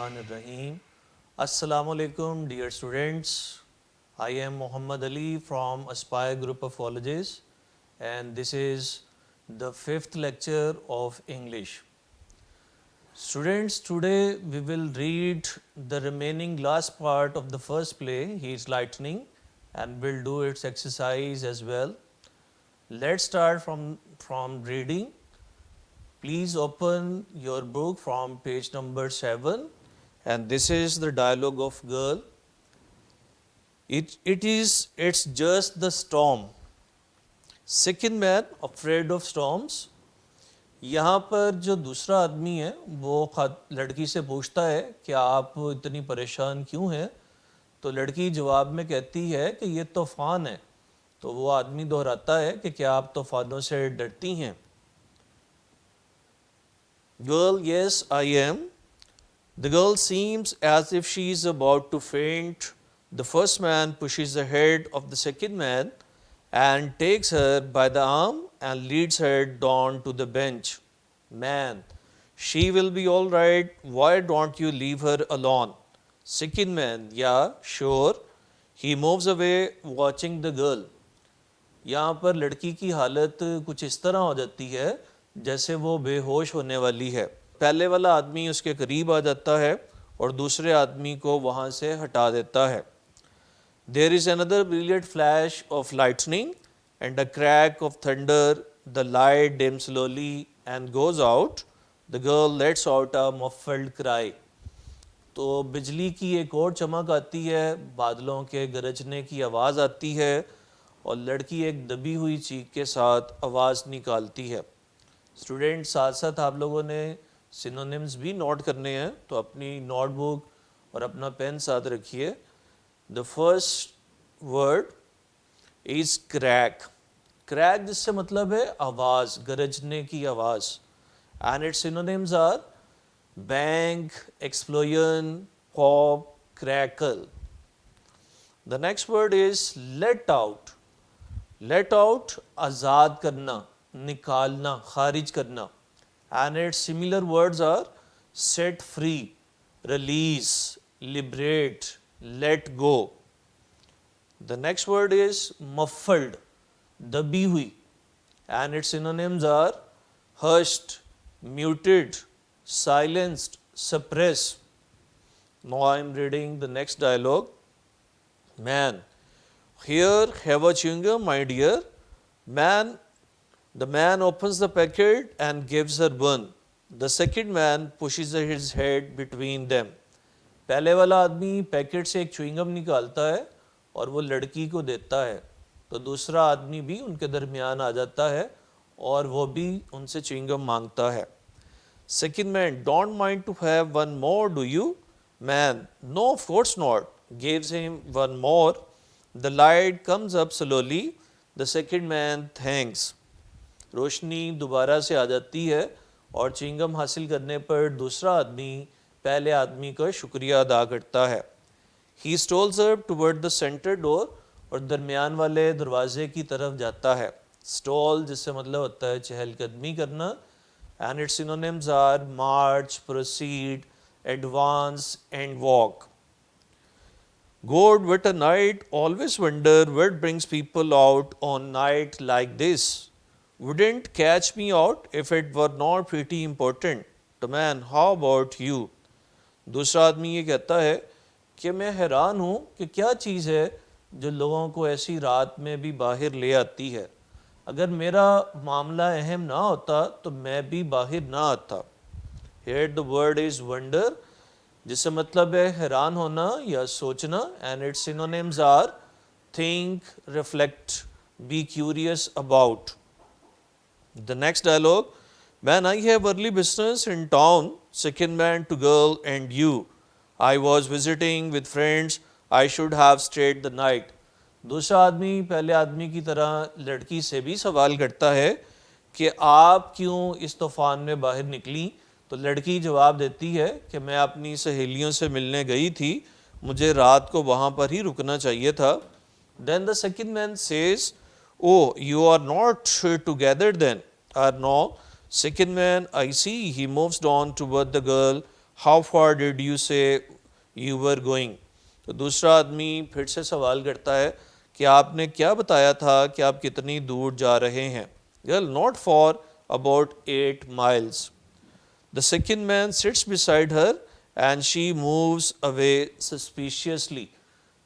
Bismillahirrahmanirrahim. Assalamu alaikum dear students. I am Muhammad Ali from ASPIRE group of colleges and this is the 5th lecture of English. Students, today we will read the remaining last part of the first play, He is Lightning, and we'll do its exercise as well. Let's start from reading. Please open your book from page number 7 and this is the dialogue of girl. It's just the storm. Second man afraid of storms. यहाँ पर जो दूसरा आदमी है वो लड़की से पूछता है कि आप इतनी परेशान क्यों हैं, तो लड़की जवाब में कहती है कि ये तूफान है। तो वो आदमी दोहराता है कि क्या आप तूफानों से डरती हैं। Girl, yes, I am. The girl seems as if she is about to faint. The first man pushes the head of the second man and takes her by the arm and leads her down to the bench. Man, she will be all right. Why don't you leave her alone? Second man, yeah, sure. He moves away watching the girl. यहाँ पर लड़की की हालत कुछ इस तरह हो जाती है जैसे वो बेहोश होने वाली है। पहले वाला आदमी उसके करीब आ जाता है और दूसरे आदमी को वहाँ से हटा देता है। There is another brilliant flash of lightning and a crack of thunder. The light dims slowly and goes out. The girl lets out a muffled cry. तो बिजली की एक और चमक आती है, बादलों के गरजने की आवाज़ आती है और लड़की एक दबी हुई चीख के साथ आवाज़ निकालती है। स्टूडेंट, साथ साथ आप लोगों ने सिनोनिम्स भी नोट करने हैं, तो अपनी नोटबुक और अपना पेन साथ रखिए। The first word is crack. Crack जिससे मतलब है आवाज़, गरजने की आवाज़। And its synonyms are bang, explosion, pop, crackle. The next word is let out. Let out आज़ाद करना, निकालना, खारिज करना। And its similar words are set free, release, liberate, let go. The next word is muffled, दबी हुई। And its synonyms are hushed, muted, silenced, suppress. Now I am reading the next dialogue. Man, here, have a chewing gum, my dear. The man opens the packet and gives her one. The second man pushes his head between them. पहले वाला आदमी packet से एक chewing gum निकालता है और वो लड़की को देता है, तो दूसरा आदमी भी उनके दरमियान आ जाता है और वो भी उनसे च्युइंगम मांगता है। Second man, don't mind to have one more, do you? Man, no, of course not. Gives him one more. The light comes up slowly. The second man thanks. रोशनी दोबारा से आ जाती है और च्युइंगम हासिल करने पर दूसरा आदमी पहले आदमी का शुक्रिया अदा करता है। He strolls up toward the center door और दरमियान वाले दरवाजे की तरफ जाता है। Stroll जिससे मतलब होता है चहलकदमी करना। And its synonyms are march, proceed, advance and walk. God, what a night! Always wonder what brings people out on night like this. Wouldn't catch me out if it were not pretty important. The man, how about you? दूसरा आदमी ये कहता है कि मैं हैरान हूँ कि क्या चीज़ है जो लोगों को ऐसी रात में भी बाहर ले आती है। अगर मेरा मामला अहम ना होता तो मैं भी बाहर ना आता। Here the word is wonder, जिससे मतलब है हैरान होना या सोचना। And its synonyms are think, reflect, be curious about. The next dialogue. Man, I have early business in town. Second man to girl, and you. I was visiting with friends. I should have stayed the night. दूसरा आदमी पहले आदमी की तरह लड़की से भी सवाल करता है कि आप क्यों इस तूफान में बाहर निकली, तो लड़की जवाब देती है कि मैं अपनी सहेलियों से मिलने गई थी, मुझे रात को वहाँ पर ही रुकना चाहिए था। Then the second man says, oh, you are not together then? No. Second man, I see. He moves on toward the girl. How far did you से यू वर गोइंग। तो दूसरा आदमी फिर से सवाल करता है कि आपने क्या बताया था कि आप कितनी दूर जा रहे हैं। Girl, not for, about 8 miles। The second man sits beside her and she moves away suspiciously।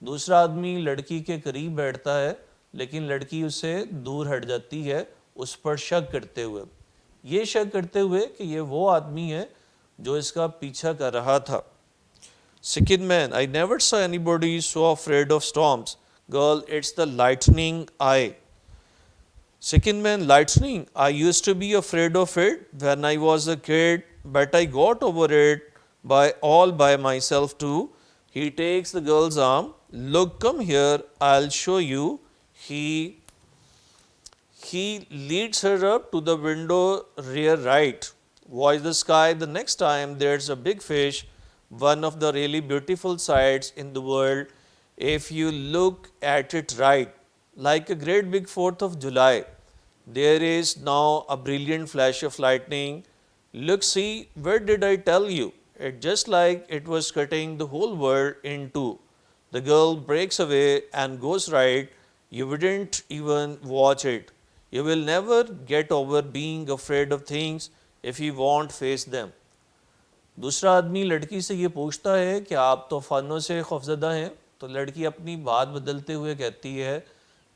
दूसरा आदमी लड़की के करीब बैठता है लेकिन लड़की उससे दूर हट जाती है, उस पर शक करते हुए। ये शक करते हुए कि ये वो आदमी है जो इसका पीछा कर रहा था। Second man, I never saw anybody so afraid of storms. Girl, it's the lightning eye। Second man, lightning. I used to be afraid of it when I was a kid, but I got over it by myself too। He takes the girl's arm. Look, come here, I'll show you। He he leads her up to the window rear right. Watch the sky the next time there's a big fish, one of the really beautiful sights in the world if you look at it right. Like a great big 4th of July, there is now a brilliant flash of lightning. Look, see, where did I tell you? It just like it was cutting the whole world in two. The girl breaks away and goes right. You wouldn't even watch it. You will never get over being afraid of things if you won't face them। दूसरा आदमी लड़की से ये पूछता है कि आप तूफानों से खौफजदा हैं। तो लड़की अपनी बात बदलते हुए कहती है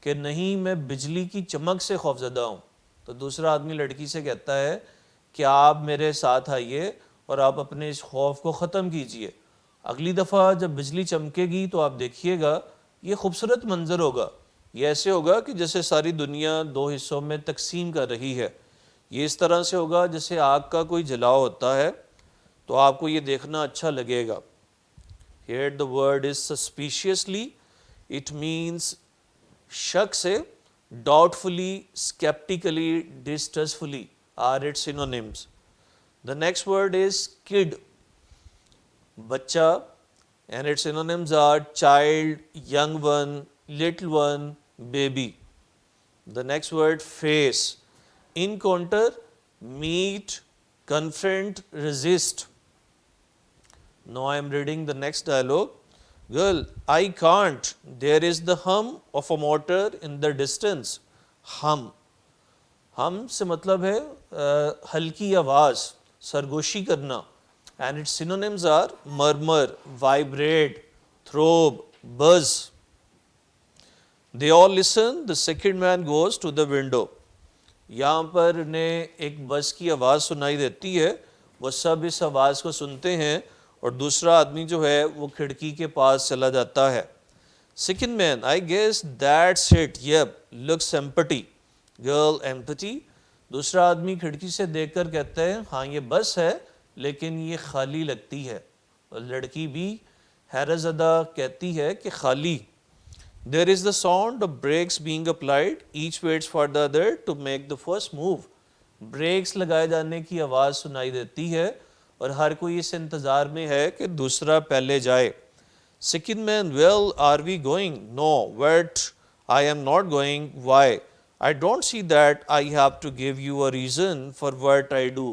कि नहीं, मैं बिजली की चमक से खौफजदा हूँ। तो दूसरा आदमी लड़की से कहता है कि आप मेरे साथ आइए और आप अपने इस खौफ को ख़त्म कीजिए। अगली दफ़ा जब बिजली चमकेगी तो आप देखिएगा, ये खूबसूरत मंजर होगा। ये ऐसे होगा कि जैसे सारी दुनिया 2 हिस्सों में तकसीम कर रही है। ये इस तरह से होगा जैसे आग का कोई जलाव होता है, तो आपको ये देखना अच्छा लगेगा। Here the word is suspiciously। It means शक से, doubtfully, skeptically, distrustfully are its synonyms। The next word is kid, बच्चा, and its synonyms are child, young one, little one, baby। The next word face, encounter, meet, confront, resist। Now I am reading the next dialogue। Girl, I can't, there is the hum of a motor in the distance। hum से मतलब है हल्की आवाज़, सरगोशी करना। And its synonyms are murmur, vibrate, throb, buzz। They all listen। The second man goes to the window। यहाँ पर उन्हें एक बस की आवाज़ सुनाई देती है, वो सब इस आवाज़ को सुनते हैं और दूसरा आदमी जो है वो खिड़की के पास चला जाता है। Second man, I guess that's it, yep, looks empty। Girl, empty। दूसरा आदमी खिड़की से देखकर कहता है, हाँ ये बस है लेकिन ये खाली लगती है। और लड़की भी हैरतज़दा कहती है कि खाली। There is the sound of brakes being applied, each waits for the other to make the first move। Brakes लगाए जाने की आवाज़ सुनाई देती है और हर कोई इस इंतज़ार में है कि दूसरा पहले जाए। Second man, well, are we going? No, what? I am not going. Why? I don't see that I have to give you a reason for what I do।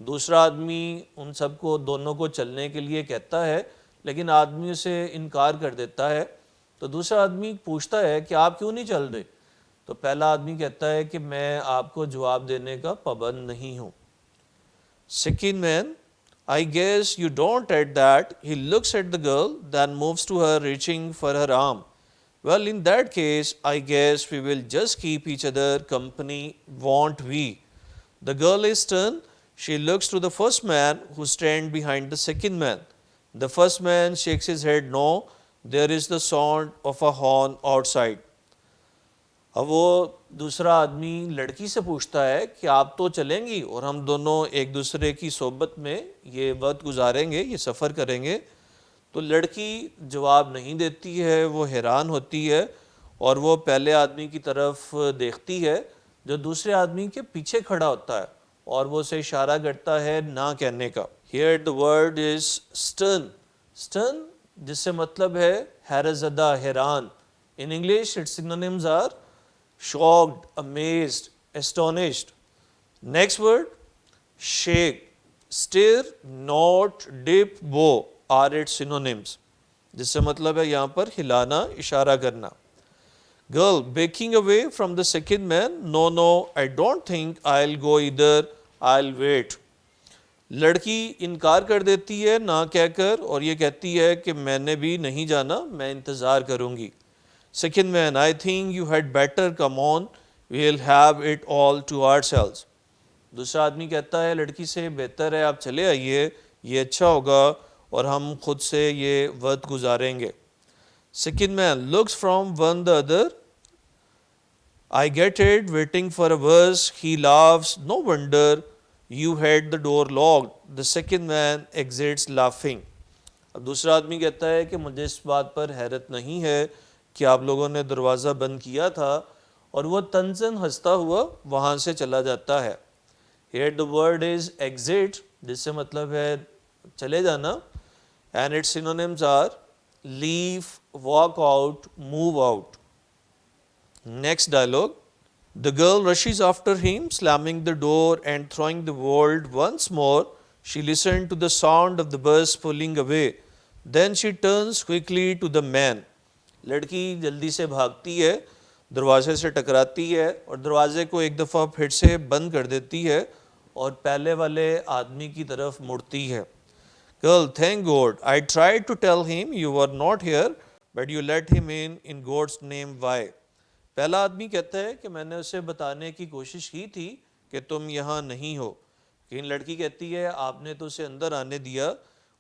दूसरा आदमी उन सबको, दोनों को चलने के लिए कहता है लेकिन आदमी उसे इनकार कर देता है। तो दूसरा आदमी पूछता है कि आप क्यों नहीं चल रहे। तो पहला आदमी कहता है कि मैं आपको जवाब देने का पाबंद नहीं हूँ। Second man, I guess you don't at that। He looks at the girl, then moves to her, reaching for her arm। Well, in that case, I guess we will just keep each other company, won't we? The girl is stern. She looks to the first man who stands behind the second man। The first man shakes his head no। There is the sound of a horn outside। अब वो दूसरा आदमी लड़की से पूछता है कि आप तो चलेंगी और हम दोनों एक दूसरे की सोबत में ये वक्त गुजारेंगे, ये सफ़र करेंगे। तो लड़की जवाब नहीं देती है, वो हैरान होती है और वो पहले आदमी की तरफ देखती है जो दूसरे आदमी के पीछे खड़ा होता है और वो उसे इशारा करता है ना कहने का। Here the word is stern। stern जिससे मतलब है हैरतज़दा, हैरान। In English its synonyms are shocked, amazed, astonished। Next word, shake, stare, nod, dip, bow or its synonyms, जिससे मतलब है यहाँ पर हिलाना, इशारा करना. Girl backing away from the second man, no no I don't think I will go इधर, I will wait. लड़की इनकार कर देती है ना कहकर और ये कहती है कि मैंने भी नहीं जाना, मैं इंतज़ार करूँगी. Second man I think you had better come on, we will have it all to ourselves. दूसरा आदमी कहता है लड़की से, बेहतर है आप चले आइए, ये अच्छा होगा और हम खुद से ये वक्त गुजारेंगे. Second man looks from one the other, I get it, waiting for a verse, he laughs, no wonder you had the door locked. The second man exits laughing. अब दूसरा आदमी कहता है कि मुझे इस बात पर हैरत नहीं है कि आप लोगों ने दरवाज़ा बंद किया था, और वो तंजन हंसता हुआ वहाँ से चला जाता है. Here the word is exit, जिससे मतलब है चले जाना, and its synonyms are leave, walk out, move out. Next dialogue. The girl rushes after him, slamming the door and throwing the world once more. She listened to the sound of the bus pulling away. Then she turns quickly to the man. लड़की जल्दी से भागती है, दरवाजे से टकराती है और दरवाजे को एक दफ़ा फिर से बंद कर देती है और पहले वाले आदमी की तरफ मुड़ती है. Girl, thank God. I tried to tell him you were not here, but you let him in God's name. Why? पहला आदमी कहता है कि मैंने उसे बताने की कोशिश की थी कि तुम यहाँ नहीं हो, लेकिन लड़की कहती है आपने तो उसे अंदर आने दिया,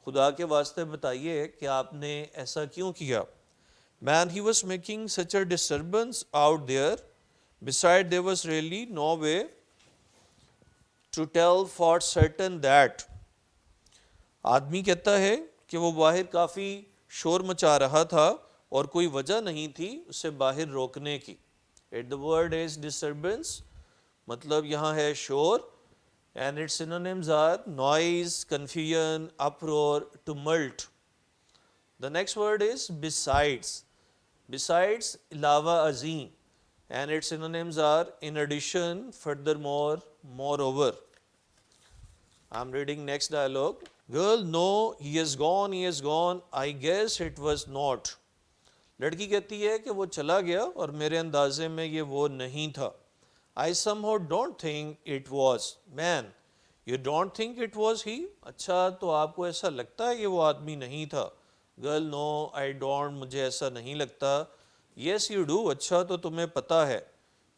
खुदा के वास्ते बताइए कि आपने ऐसा क्यों किया. Man he was making such a disturbance out there, beside there was really no way to tell for certain that. आदमी कहता है कि वो बाहर काफ़ी शोर मचा रहा था और कोई वजह नहीं थी उसे बाहर रोकने की. It the word is disturbance, मतलब यहाँ है शोर, and its synonyms are noise, confusion, uproar, tumult. The next word is besides. Besides अलावा अजीम, and its synonyms are in addition, furthermore, moreover. I am reading next dialogue. Girl no he has gone, I guess it was not. लड़की कहती है कि वो चला गया और मेरे अंदाजे में ये वो नहीं था. आई somehow don't think it was. Man, you don't think it was he? अच्छा तो आपको ऐसा लगता है कि वो आदमी नहीं था. गर्ल नो आई डोंट, मुझे ऐसा नहीं लगता. येस यू डू, अच्छा तो तुम्हें पता है.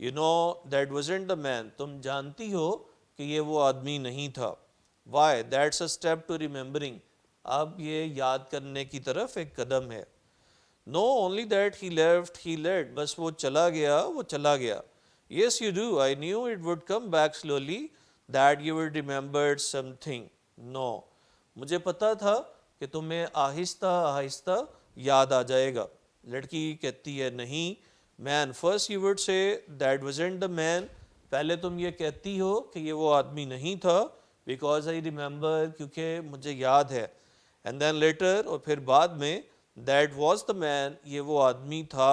You know that wasn't the man, तुम जानती हो कि ये वो आदमी नहीं था. Why, that's a step to remembering, अब ये याद करने की तरफ एक कदम है. No only that he left, he let, बस वो चला गया, वो चला गया. Yes you do, I knew it would come back slowly, that you would remembered something. No, मुझे पता था कि तुम्हें आहिस्ता आहिस्ता याद आ जाएगा. लड़की कहती है नहीं. Man first you would say that wasn't the man, पहले तुम ये कहती हो कि ये वो आदमी नहीं था, बिकॉज आई रिमेंबर, क्योंकि मुझे याद है. एंड देन लेटर, और फिर बाद में, दैट वॉज द मैन, ये वो आदमी था,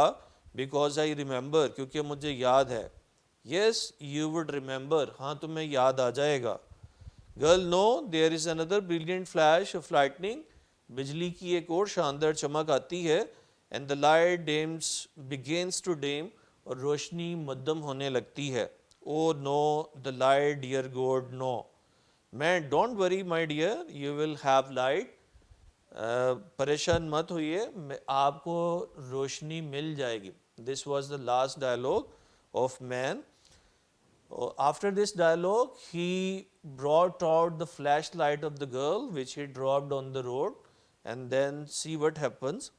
बिकॉज आई रिमेंबर, क्योंकि मुझे याद है. येस यू वुड रिमेंबर, हाँ तुम्हें याद आ जाएगा. Girl no there is another brilliant flash of lightning, बिजली की एक और शानदार चमक आती है. And the light dims, begins to dim, और रोशनी मध्यम होने लगती है. Oh no the light dear God no. Man don't worry my dear, you will have light, परेशान मत होइए, आपको रोशनी मिल जाएगी. This was the last dialogue of man. After this dialogue he brought out the flashlight of the girl which he dropped on the road, and then see what happens.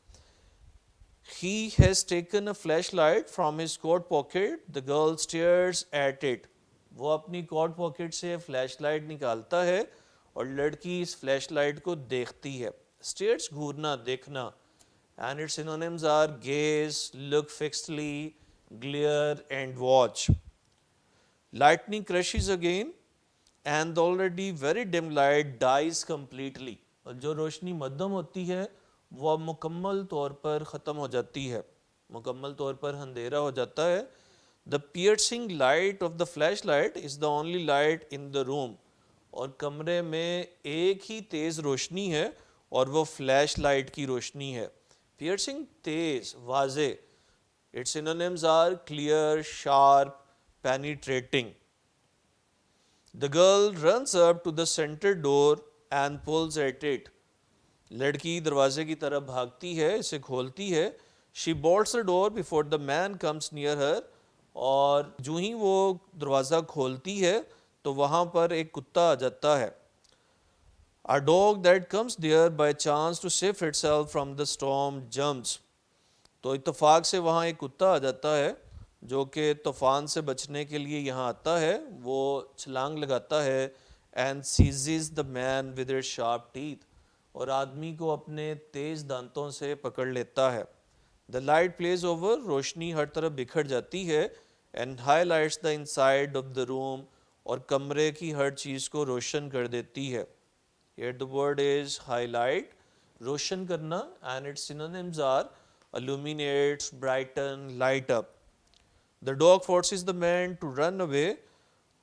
He has taken a flashlight from his coat pocket. The girl stares at it. वो अपनी coat pocket से flashlight निकालता है और लड़की इस flashlight को देखती है. स्टेयर्स, घूरना, देखना, and its synonyms are gaze, look fixedly, glare and watch. Lightning crashes again and the already very dim light dies completely. और जो रोशनी मध्यम होती है वो मुकम्मल तौर पर ख़त्म हो जाती है, मुकम्मल तौर पर अंधेरा हो जाता है. The piercing light of the flashlight is the only light in the room. और कमरे में एक ही तेज़ रोशनी है और वो फ्लैश लाइट की रोशनी है। पियर्सिंग तेज़, वाजे। Its synonyms are clear, sharp, penetrating. The girl runs up to the center door and pulls at it. लड़की दरवाजे की तरफ भागती है, इसे खोलती है। She bolts the door before the man comes near her. और जो ही वो दरवाज़ा खोलती है तो वहाँ पर एक कुत्ता आ जाता है। A dog that comes there by chance to save itself from the storm jumps. तो इत्तेफाक से वहाँ एक कुत्ता आ जाता है जो कि तूफान से बचने के लिए यहाँ आता है। वो छलांग लगाता है and seizes the man with its sharp teeth, और आदमी को अपने तेज़ दांतों से पकड़ लेता है। द लाइट प्लेज ओवर, रोशनी हर तरफ बिखर जाती है and highlights the inside of the room, और कमरे की हर चीज़ को रोशन कर देती है। Here the word is highlight, रोशन करना, and its synonyms are illuminate, brighten, light up. The dog forces the man to run away,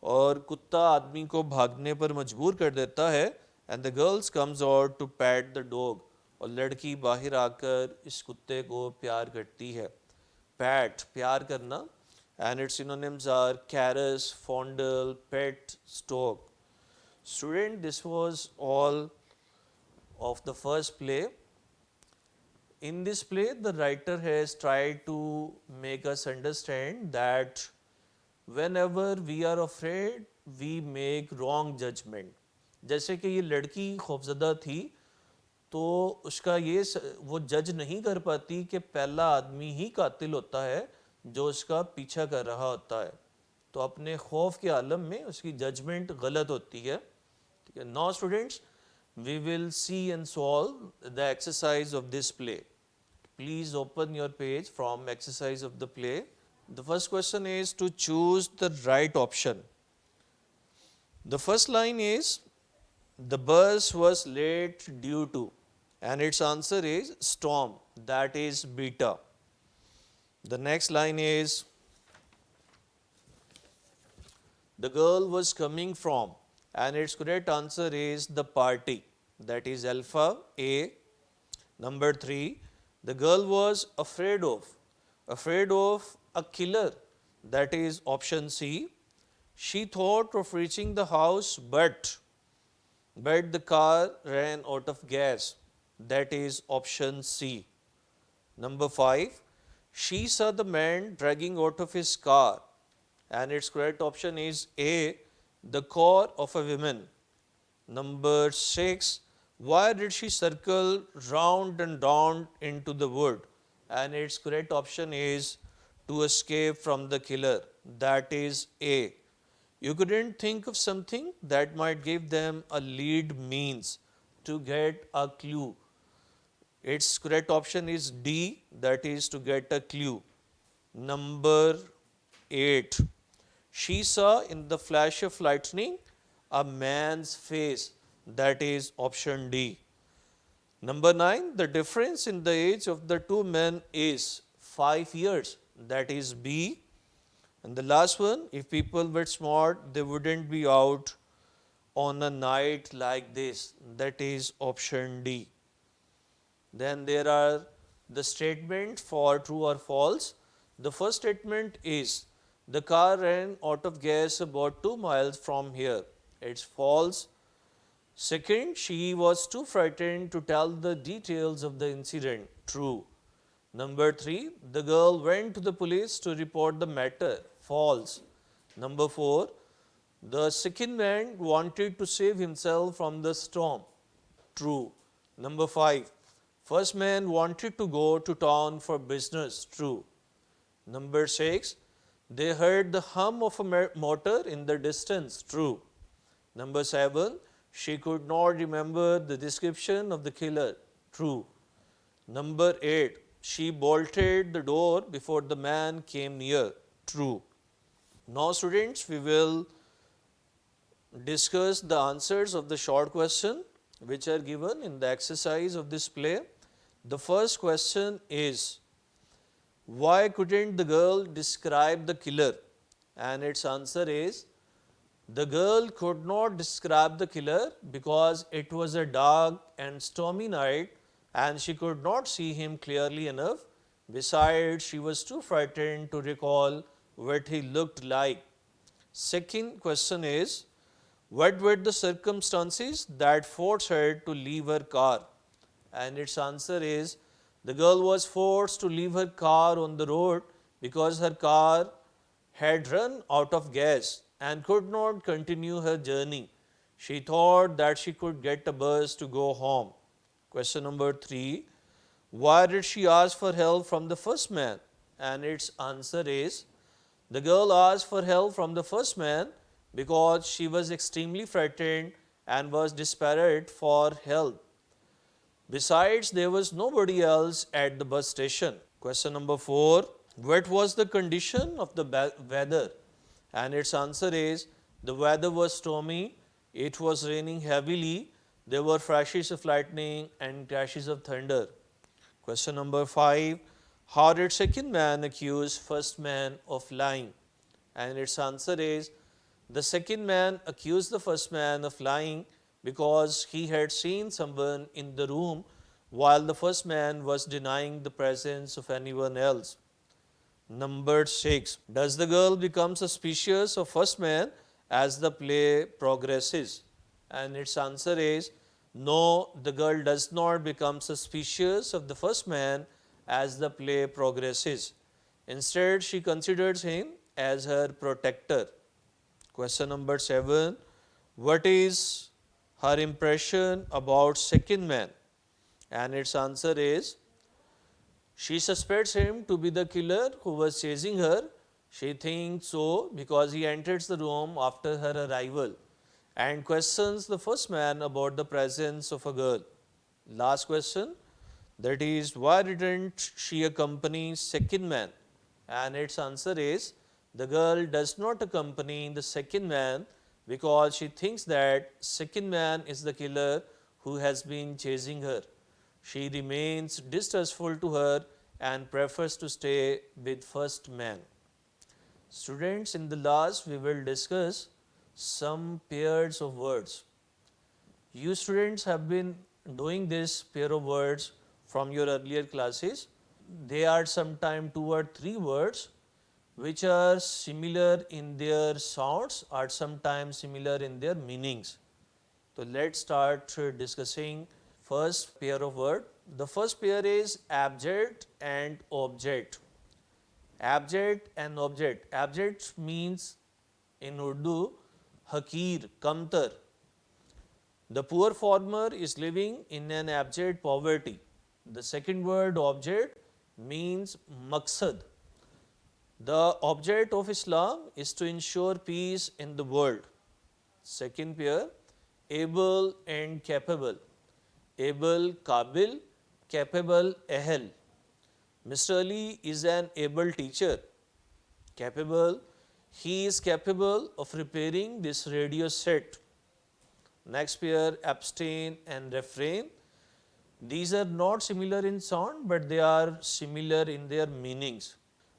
और कुत्ता आदमी को भागने पर मजबूर कर देता है। And the girls comes out to pat the dog, और लड़की बाहर आकर इस कुत्ते को प्यार करती है। Pat, प्यार करना, and its synonyms are caress, fondle, pet, stroke. Student, this was all of the first play. In this play, the writer has tried to make us understand that whenever we are afraid, we make wrong judgment. जैसे कि ये लड़की खौफजदा थी, तो उसका वो जज नहीं कर पाती कि पहला आदमी ही कातिल होता है जो उसका पीछा कर रहा होता है। तो अपने खौफ के आलम में उसकी जजमेंट गलत होती है। Now students, we will see and solve the exercise of this play. Please open your page from exercise of the play. The first question is to choose the right option. The first line is, the bus was late due to, and its answer is storm, that is beta. The next line is, the girl was coming from, and its correct answer is the party, that is alpha, A. Number 3, the girl was afraid of a killer, that is option C. She thought of reaching the house, but the car ran out of gas, that is option C. Number 5, she saw the man dragging out of his car, and its correct option is A, the core of a woman. Number 6, why did she circle round and round into the wood? And its correct option is to escape from the killer, that is A. You couldn't think of something that might give them a lead means to get a clue. Its correct option is D, that is to get a clue. Number 8, she saw in the flash of lightning a man's face, that is option D. Number 9, the difference in the age of the two men is 5 years, that is B. And the last one, if people were smart, they wouldn't be out on a night like this, that is option D. Then there are the statements for true or false. The first statement is, the car ran out of gas about 2 miles from here. It's false. Second, she was too frightened to tell the details of the incident. True. Number 3, the girl went to the police to report the matter. False. Number 4, the second man wanted to save himself from the storm. True. Number 5, first man wanted to go to town for business. True. Number 6, they heard the hum of a motor in the distance. True. Number 7, she could not remember the description of the killer. True. Number 8, she bolted the door before the man came near. True. Now students, we will discuss the answers of the short question which are given in the exercise of this play. The first question is, why couldn't the girl describe the killer? And its answer is, The girl could not describe the killer because it was a dark and stormy night and she could not see him clearly enough. Besides, she was too frightened to recall what he looked like. Second question is, what were the circumstances that forced her to leave her car? And its answer is, the girl was forced to leave her car on the road because her car had run out of gas and could not continue her journey. She thought that she could get a bus to go home. Question number 3. Why did she ask for help from the first man? And its answer is, the girl asked for help from the first man because she was extremely frightened and was desperate for help. Besides, there was nobody else at the bus station. Question number 4. What was the condition of the weather? And its answer is, the weather was stormy, it was raining heavily, there were flashes of lightning and crashes of thunder. Question number 5. How did second man accuse first man of lying? And its answer is, the second man accused the first man of lying because he had seen someone in the room while the first man was denying the presence of anyone else. Number 6. Does the girl become suspicious of first man as the play progresses? And its answer is, no, the girl does not become suspicious of the first man as the play progresses. Instead, she considers him as her protector. Question number 7. What is her impression about second man? And its answer is, she suspects him to be the killer who was chasing her. She thinks so because he enters the room after her arrival and questions the first man about the presence of a girl. Last question, that is, why didn't she accompany second man? And its answer is, the girl does not accompany the second man because she thinks that second man is the killer who has been chasing her. She remains distrustful to her and prefers to stay with first man. Students, in the last we will discuss some pairs of words. You students have been doing this pair of words from your earlier classes. They are sometimes 2 or 3 words which are similar in their sounds or sometimes similar in their meanings. So let's start discussing first pair of word. The first pair is abject and object. Abject and object. Abject means in Urdu, hakir, kamtar. The poor farmer is living in an abject poverty. The second word object means maqsad. The object of Islam is to ensure peace in the world. Second pair, able and capable. Able, kabil, capable, ahl. Mr. Ali is an able teacher. Capable, he is capable of repairing this radio set. Next pair, abstain and refrain. These are not similar in sound, but they are similar in their meanings.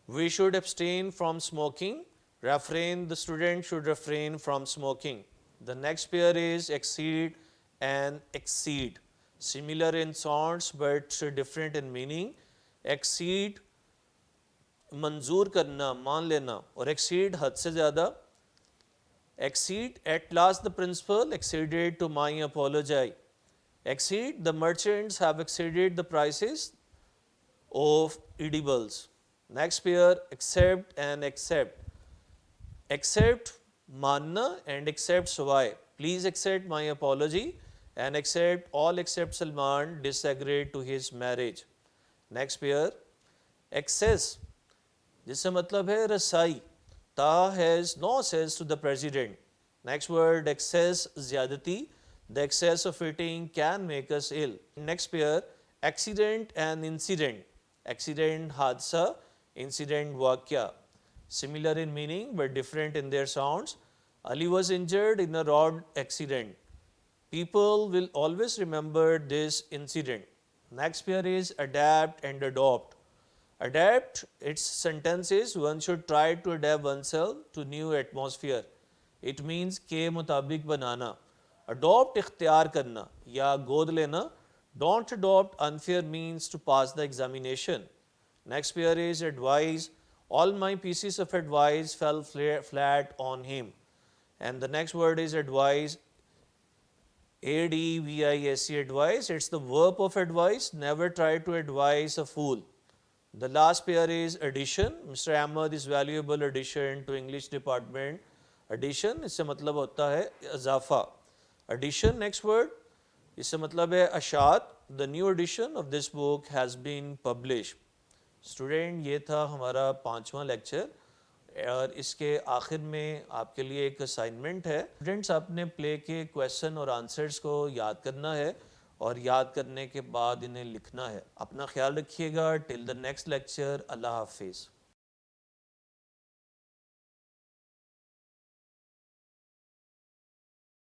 We should abstain from smoking. Refrain, the student should refrain from smoking. The next pair is exceed and exceed. Similar in sounds but different in meaning. Exceed मंजूर करना, मान लेना, और exceed हद से ज़्यादा. Exceed, at last the principal acceded to my apology. Exceed, the merchants have exceeded the prices of edibles. Next pair, accept and accept. Accept, manna, and accept sawai. Please accept my apology and accept all except Salman disagreed to his marriage. Next pair, excess, जिससे मतलब है रसाई. Ta has no access to the president. Next word, excess, zyadati. The excess of eating can make us ill. Next pair, accident and incident. Accident, hadsa, incident, vakya. Similar in meaning but different in their sounds. Ali was injured in a road accident. People will always remember this incident. Next pair is adapt and adopt. Adapt, its sentence is one should try to adapt oneself to new atmosphere. It means के मुताबिक बनाना। Adopt इख्तियार करना या गोद लेना। Don't adopt unfair means to pass the examination. Next pair is advice. All my pieces of advice fell flat on him. And the next word is advise. ADVISE, advice. It's the verb of advice. Never try to advise a fool. The last pair is addition. Mr. Ahmed is valuable addition to English department. Addition इससे मतलब होता है इजाफा। Addition next word इससे मतलब है अशात। The new edition of this book has been published. Student ये था हमारा 5वां लेक्चर और इसके आखिर में आपके लिए एक असाइनमेंट है। स्टूडेंट्स आपने प्ले के क्वेश्चन और आंसर्स को याद करना है और याद करने के बाद इन्हें लिखना है। अपना ख्याल रखिएगा। टिल द नेक्स्ट लेक्चर, अल्लाह हाफिज़।